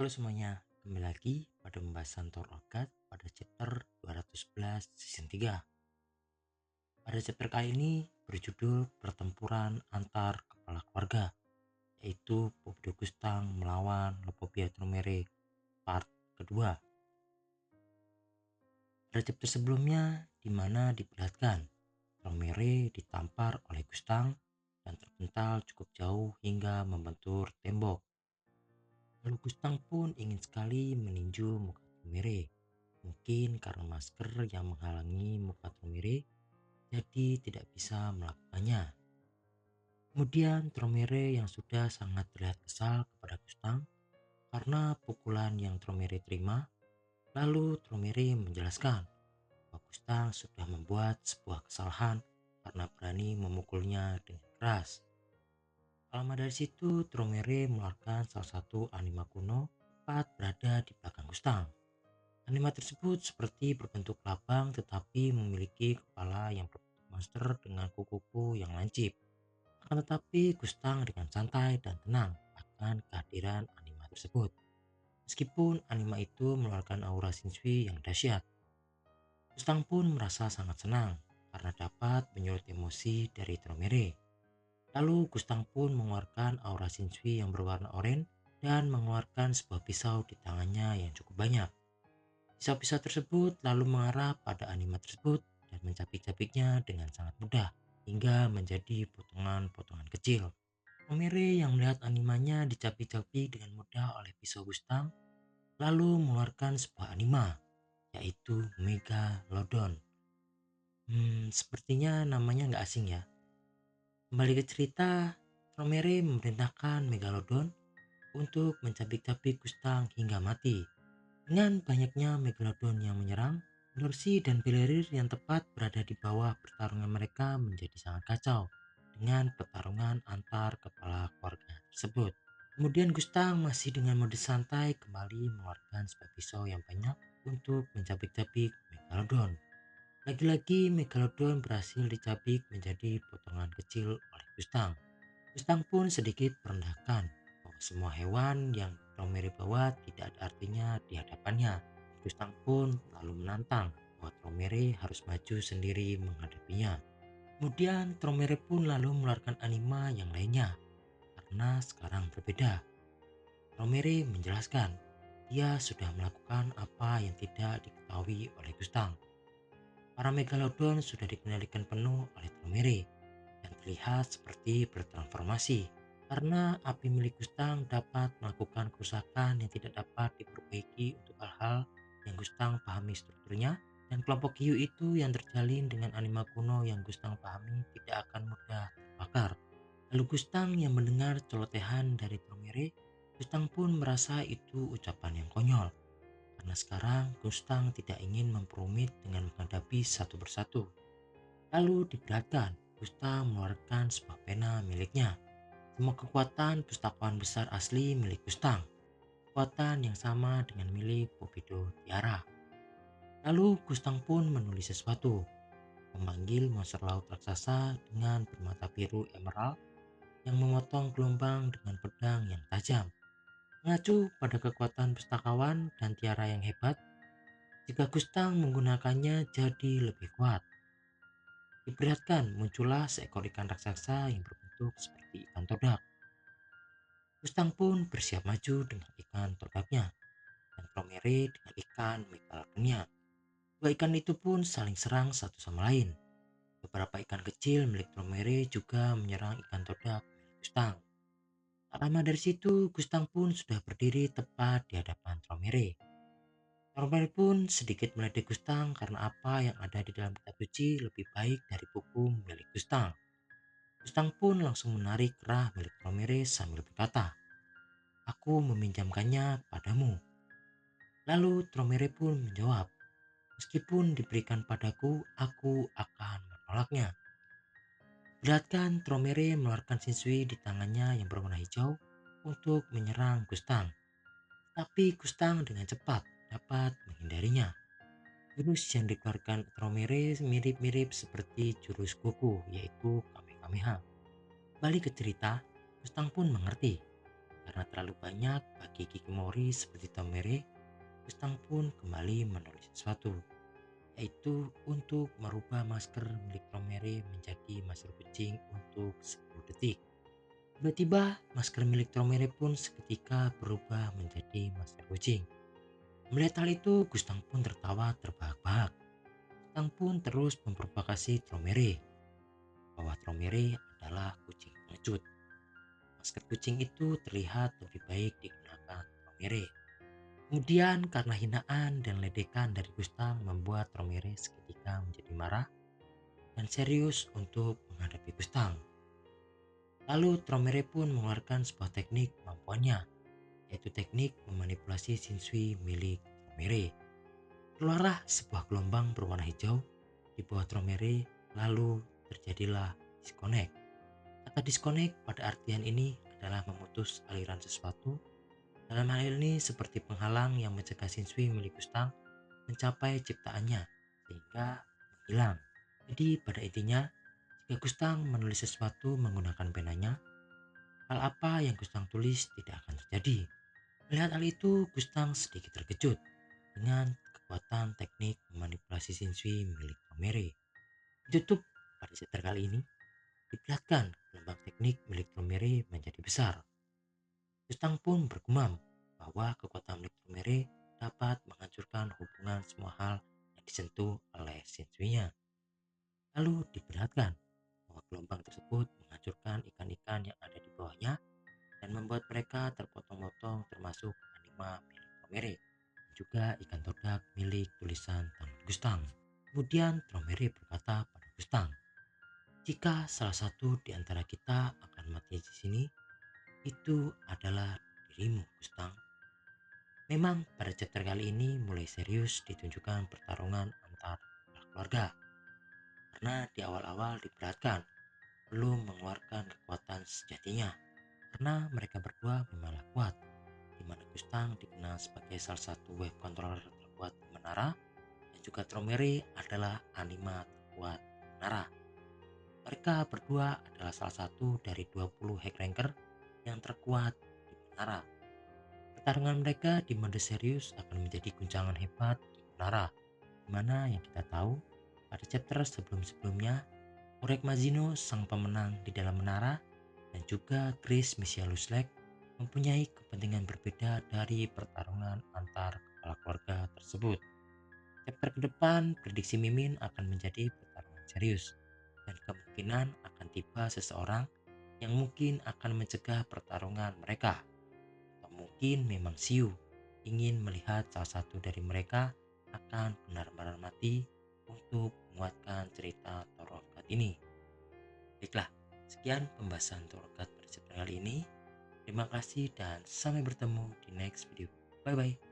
Halo semuanya, kembali lagi pada pembahasan Tower of God pada chapter 211 season 3. Pada chapter kali ini berjudul Pertempuran Antar Kepala Keluarga, yaitu Pobdo Gustang melawan Lepobia Tromere part kedua. Pada chapter sebelumnya di mana diperlihatkan Tromere ditampar oleh Gustang dan terpental cukup jauh hingga membentur tembok. Lalu Gustang pun ingin sekali meninju muka Tromere. Mungkin karena masker yang menghalangi muka Tromere, jadi tidak bisa melakukannya. Kemudian Tromere yang sudah sangat terlihat kesal kepada Gustang karena pukulan yang Tromere terima, lalu Tromere menjelaskan bahwa Gustang sudah membuat sebuah kesalahan karena berani memukulnya dengan keras. Lama dari situ, Tromere mengeluarkan salah satu anima kuno tepat berada di belakang Gustang. Anima tersebut seperti berbentuk lapang tetapi memiliki kepala yang berbentuk monster dengan kuku-kuku yang lancip. Akan tetapi Gustang dengan santai dan tenang akan kehadiran anima tersebut. Meskipun anima itu mengeluarkan aura Shinsui yang dahsyat. Gustang pun merasa sangat senang karena dapat menyulut emosi dari Tromere. Lalu Gustang pun mengeluarkan aura Shinsui yang berwarna oranye dan mengeluarkan sebuah pisau di tangannya yang cukup banyak. Pisau-pisau tersebut lalu mengarah pada anima tersebut dan mencapik-capiknya dengan sangat mudah hingga menjadi potongan-potongan kecil. Omere yang melihat animanya dicapik-capik dengan mudah oleh pisau Gustang lalu mengeluarkan sebuah anima yaitu Megalodon. Sepertinya namanya nggak asing ya. Kembali ke cerita, Omere memerintahkan Megalodon untuk mencapik-capik Gustang hingga mati. Dengan banyaknya Megalodon yang menyerang, Lursi dan Bellerir yang tepat berada di bawah pertarungan mereka menjadi sangat kacau dengan pertarungan antar kepala keluarga tersebut. Kemudian Gustang masih dengan mode santai kembali mengeluarkan sebuah pisau yang banyak untuk mencabik-cabik Megalodon. Lagi-lagi Megalodon berhasil dicabik menjadi potongan kecil oleh Gustang. Gustang pun sedikit merendahkan bahwa semua hewan yang Tromere bawa tidak ada artinya di hadapannya. Gustang pun lalu menantang bahwa Tromere harus maju sendiri menghadapinya. Kemudian Tromere pun lalu mengeluarkan anima yang lainnya karena sekarang berbeda. Tromere menjelaskan dia sudah melakukan apa yang tidak diketahui oleh Gustang. Para Megalodon sudah dikendalikan penuh oleh Tromere dan terlihat seperti bertransformasi karena api milik Gustang dapat melakukan kerusakan yang tidak dapat diperbaiki untuk hal-hal yang Gustang pahami strukturnya, dan kelompok hiu itu yang terjalin dengan anima kuno yang Gustang pahami tidak akan mudah terbakar. Lalu Gustang yang mendengar celotehan dari Tromere, Gustang pun merasa itu ucapan yang konyol karena sekarang Gustang tidak ingin memperumit dengan menghadapi satu persatu. Lalu diperlihatkan Gustang mengeluarkan sebuah pena miliknya. Semua kekuatan pustakawan besar asli milik Gustang. Kekuatan yang sama dengan milik Popido Tiara. Lalu Gustang pun menulis sesuatu. Memanggil monster laut raksasa dengan bermata biru emerald yang memotong gelombang dengan pedang yang tajam. Mengacu pada kekuatan pustakawan dan tiara yang hebat, jika Gustang menggunakannya jadi lebih kuat. Diperlihatkan muncullah seekor ikan raksasa yang berbentuk seperti ikan todak. Gustang pun bersiap maju dengan ikan todaknya dan Promere dengan ikan Megalodonnya. Dua ikan itu pun saling serang satu sama lain. Beberapa ikan kecil milik Promere juga menyerang ikan todak milik Gustang. Tak lama dari situ, Gustang pun sudah berdiri tepat di hadapan Promere. Promere pun sedikit meledek Gustang karena apa yang ada di dalam kitab suci lebih baik dari buku milik Gustang. Gustang pun langsung menarik kerah milik Promere sambil berkata, "Aku meminjamkannya padamu." Lalu Tromere pun menjawab, "Meskipun diberikan padaku, aku akan menolaknya." Perlihatkan Tromere mengeluarkan Shinsui di tangannya yang berwarna hijau untuk menyerang Gustang. Tapi Gustang dengan cepat dapat menghindarinya. Jurus yang dikeluarkan Tromere mirip-mirip seperti jurus Goku, yaitu Kamehameha. Balik ke cerita, Gustang pun mengerti karena terlalu banyak bagi Kikimori seperti Tomere, Gustang pun kembali menulis sesuatu, yaitu untuk merubah masker milik Tomere menjadi masker kucing untuk 10 detik. Tiba-tiba masker milik Tomere pun seketika berubah menjadi masker kucing. Melihat hal itu, Gustang pun tertawa terbahak-bahak. Gustang pun terus memprovokasi Tomere bahwa Tomere adalah kucing pengecut. Masker kucing itu terlihat lebih baik digunakan Tomere. Kemudian karena hinaan dan ledekan dari Gustang membuat Tomere seketika menjadi marah dan serius untuk menghadapi Gustang. Lalu Tomere pun mengeluarkan sebuah teknik kemampuannya, yaitu teknik memanipulasi Shinsui milik Tomere. Keluarlah sebuah gelombang berwarna hijau di bawah Tomere, lalu terjadilah disconnect. Kata disconnect pada artian ini adalah memutus aliran sesuatu. Dalam hal ini seperti penghalang yang mencegah Shinsui milik Gustang mencapai ciptaannya sehingga menghilang. Jadi pada intinya, jika Gustang menulis sesuatu menggunakan penanya, hal apa yang Gustang tulis tidak akan terjadi. Melihat hal itu, Gustang sedikit terkejut dengan kekuatan teknik memanipulasi Shinsui milik Tomere. Di YouTube pada chapter kali ini diperlihatkan gelombang teknik milik Tomere menjadi besar. Gustang pun bergumam bahwa kekuatan milik Tomere dapat menghancurkan hubungan semua hal yang disentuh oleh Shinsui-nya. Lalu diperlihatkan bahwa gelombang tersebut menghancurkan ikan-ikan yang ada di bawahnya dan membuat mereka terpotong-potong, termasuk anima milik Tomere dan juga ikan todak milik tulisan tangan Gustang. Kemudian Tomere berkata pada Gustang, jika salah satu di antara kita akan mati di sini, itu adalah dirimu, Gustang. Memang pada chapter kali ini mulai serius ditunjukkan pertarungan antar keluarga. Karena di awal-awal diperlihatkan belum mengeluarkan kekuatan sejatinya. Karena mereka berdua memanglah kuat, di mana Gustang dikenal sebagai salah satu wave controller terkuat di Menara, dan juga Tomere adalah anima terkuat Menara. Mereka berdua adalah salah satu dari 20 hack ranker yang terkuat di Menara. Pertarungan mereka di mode serius akan menjadi guncangan hebat di Menara, di mana yang kita tahu pada chapter sebelum-sebelumnya Urek Mazino sang pemenang di dalam Menara dan juga Chris Michaeluslek mempunyai kepentingan berbeda dari pertarungan antar kepala keluarga tersebut. Chapter ke depan prediksi Mimin akan menjadi pertarungan serius dan kemungkinan akan tiba seseorang yang mungkin akan mencegah pertarungan mereka. Atau mungkin memang Siu ingin melihat salah satu dari mereka akan benar-benar mati untuk menguatkan cerita Tower of God ini. Baiklah, sekian pembahasan Tower of God pada chapter kali ini. Terima kasih dan sampai bertemu di next video. Bye bye.